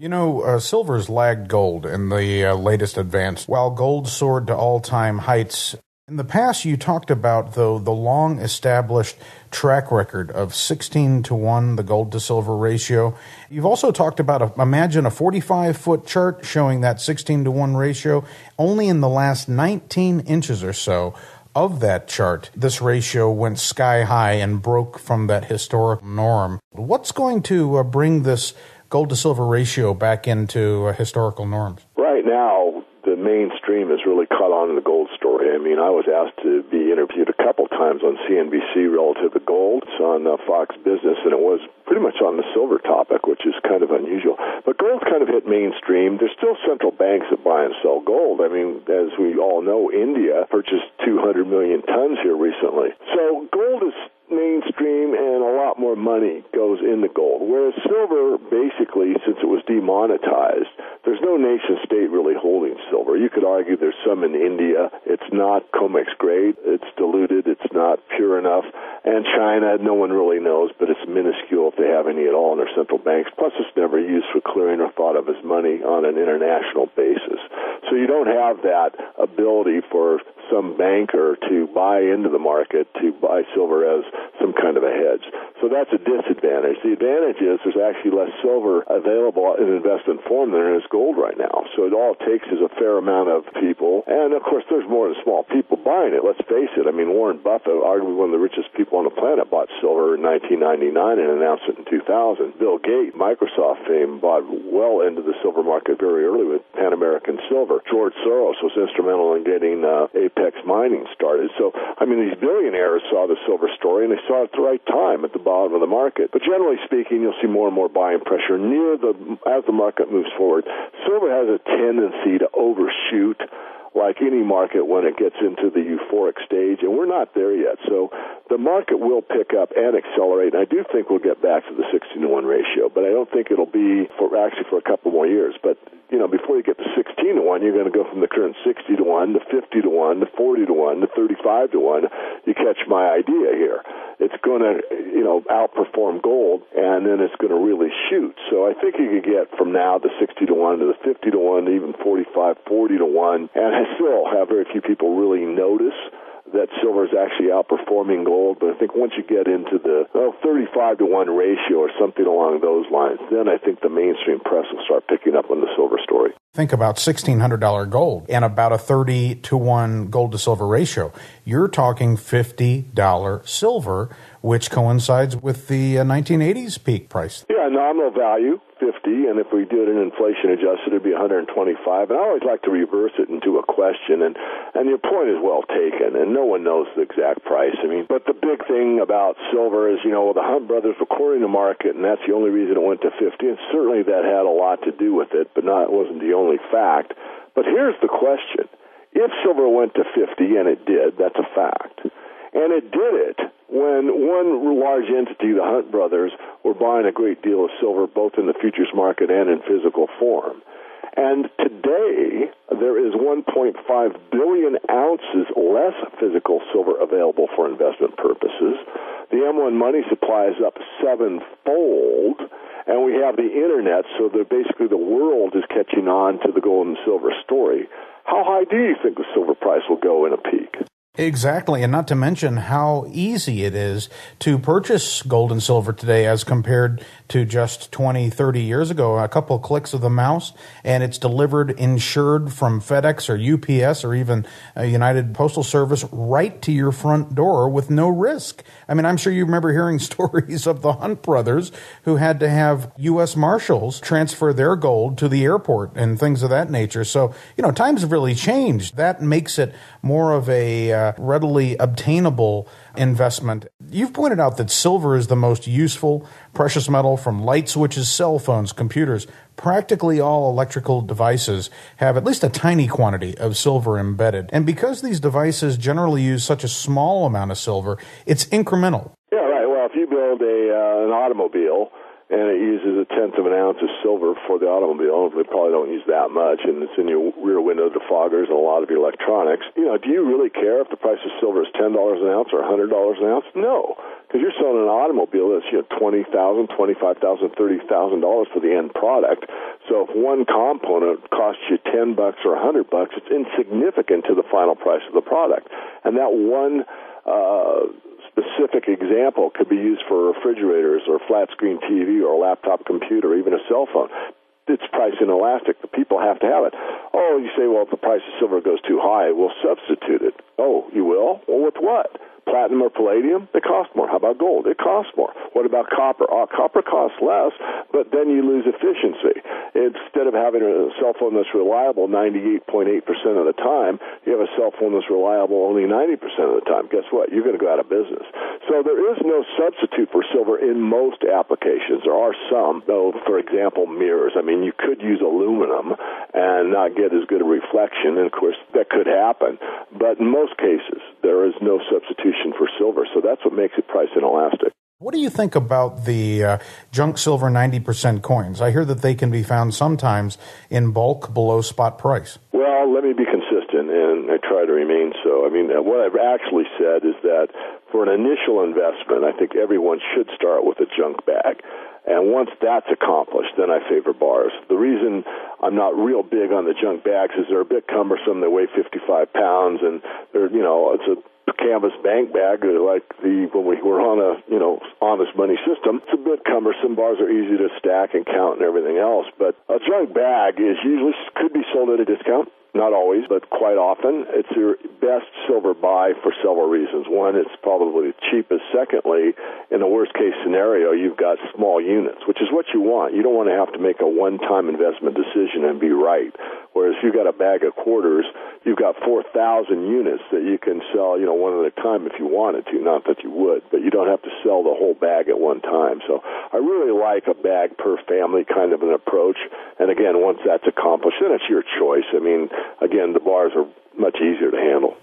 Silver's lagged gold in the latest advance, while gold soared to all-time heights. In the past, you talked about, though, the long-established track record of 16 to 1, the gold to silver ratio. You've also talked about, imagine a 45-foot chart showing that 16 to 1 ratio. Only in the last 19 inches or so of that chart, this ratio went sky high and broke from that historic norm. What's going to bring this gold to silver ratio back into historical norms? Right now, the mainstream has really caught on to the gold story. I mean, I was asked to be interviewed a couple times on CNBC relative to gold. It's on Fox Business, and it was pretty much on the silver topic, which is kind of unusual. But gold's kind of hit mainstream. There's still central banks that buy and sell gold. I mean, as we all know, India purchased 200 million tons here recently. So gold is mainstream, and a lot more money goes into gold. Whereas silver, basically, since it was demonetized, there's no nation state really holding silver. You could argue there's some in India. It's not COMEX grade. It's diluted. It's not pure enough. And China, no one really knows, but it's minuscule if they have any at all in their central banks. Plus, it's never used for clearing or thought of as money on an international basis. So you don't have that ability for some banker to buy into the market to buy silver as some kind of a hedge. So that's a disadvantage. The advantage is there's actually less silver available in investment form than there is gold right now. So all it takes is a fair amount of people. And, of course, there's more than small people buying it. Let's face it. I mean, Warren Buffett, arguably one of the richest people on the planet, bought silver in 1999 and announced it in 2000. Bill Gates, Microsoft fame, bought well into the silver market very early with Pan American Silver. George Soros was instrumental in getting Apex mining started. So, I mean, these billionaires saw the silver story, and they saw it at the right time at the bottom of the market. But generally speaking, you'll see more and more buying pressure as the market moves forward. Silver has a tendency to overshoot like any market when it gets into the euphoric stage, and we're not there yet. So the market will pick up and accelerate, and I do think we'll get back to the 16 to 1 ratio, but I don't think it'll be for a couple more years. But, before you get to 16 to 1, you're going to go from the current 60 to 1 to 50 to 1 to 40 to 1 to 35 to 1. You catch my idea here. It's going to, outperform gold, and then it's going to really shoot. So I think you could get from now the 60 to 1 to the 50 to 1 to even 45, 40 to 1, and I still have very few people really notice that silver is actually outperforming gold. But I think once you get into the 35 to 1 ratio or something along those lines, then I think the mainstream press will start picking up on the silver story. Think about $1,600 gold and about a 30 to 1 gold to silver ratio. You're talking $50 silver, which coincides with the 1980s peak price. Yeah, nominal value, 50, and if we did an inflation adjusted, it'd be 125. And I always like to reverse it into a question, and your point is well taken, and no one knows the exact price. I mean, but the big thing about silver is, the Hunt brothers were courting the market, and that's the only reason it went to 50, and certainly that had a lot to do with it, but it wasn't the only fact. But here's the question. If silver went to 50, and it did, that's a fact, and it did it when one large entity, the Hunt brothers, were buying a great deal of silver both in the futures market and in physical form. And today, there is 1.5 billion ounces less physical silver available for investment purposes. The M1 money supply is up 7-fold, and we have the internet, so basically the world is catching on to the gold and silver story. How high do you think the silver price will go in a peak? Exactly, and not to mention how easy it is to purchase gold and silver today as compared to just 20, 30 years ago. A couple of clicks of the mouse, and it's delivered insured from FedEx or UPS or even United Postal Service right to your front door with no risk. I mean, I'm sure you remember hearing stories of the Hunt brothers who had to have U.S. Marshals transfer their gold to the airport and things of that nature. So, times have really changed. That makes it more of a readily obtainable investment. You've pointed out that silver is the most useful precious metal from light switches, cell phones, computers. Practically all electrical devices have at least a tiny quantity of silver embedded. And because these devices generally use such a small amount of silver, it's incremental. Yeah, right. Well, if you build an automobile and it uses 1/10 of an ounce of silver for the automobile, they probably don't use that much, and it's in your rear window defoggers and a lot of your electronics. Do you really care if the price of silver is $10 an ounce or $100 an ounce? No, because you're selling an automobile that's $20,000, $25,000, $30,000 for the end product. So if one component costs you $10 or $100, it's insignificant to the final price of the product. And that one specific example could be used for refrigerators or flat screen TV or a laptop computer, or even a cell phone. It's price inelastic. The people have to have it. Oh, you say, well, if the price of silver goes too high, we'll substitute it. Oh, you will? Well, with what? Platinum or palladium? They cost more. How about gold? It costs more. What about copper? Oh, copper costs less, but then you lose efficiency. Instead of having a cell phone that's reliable 98.8% of the time, you have a cell phone that's reliable only 90% of the time. Guess what? You're going to go out of business. So there is no substitute for silver in most applications. There are some, though, for example, mirrors. I mean, you could use aluminum and not get as good a reflection, and, of course, that could happen. But in most cases, there is no substitution for silver, so that's what makes it price inelastic. What do you think about the junk silver 90% coins? I hear that they can be found sometimes in bulk below spot price. Well, let me be consistent, and I try to remain so. I mean, what I've actually said is that for an initial investment, I think everyone should start with a junk bag. And once that's accomplished, then I favor bars. The reason I'm not real big on the junk bags is they're a bit cumbersome. They weigh 55 pounds, and they're, it's a canvas bank bag like when we were on a honest money system. It's a bit cumbersome. Bars are easy to stack and count and everything else, but a junk bag could be sold at a discount. Not always, but quite often. It's your best silver buy for several reasons. One, it's probably the cheapest. Secondly, in the worst-case scenario, you've got small units, which is what you want. You don't want to have to make a one-time investment decision and be right. Whereas if you've got a bag of quarters, you've got 4,000 units that you can sell, one at a time if you wanted to. Not that you would, but you don't have to sell the whole bag at one time. So I really like a bag per family kind of an approach. And again, once that's accomplished, then it's your choice. I mean, again, the bars are much easier to handle.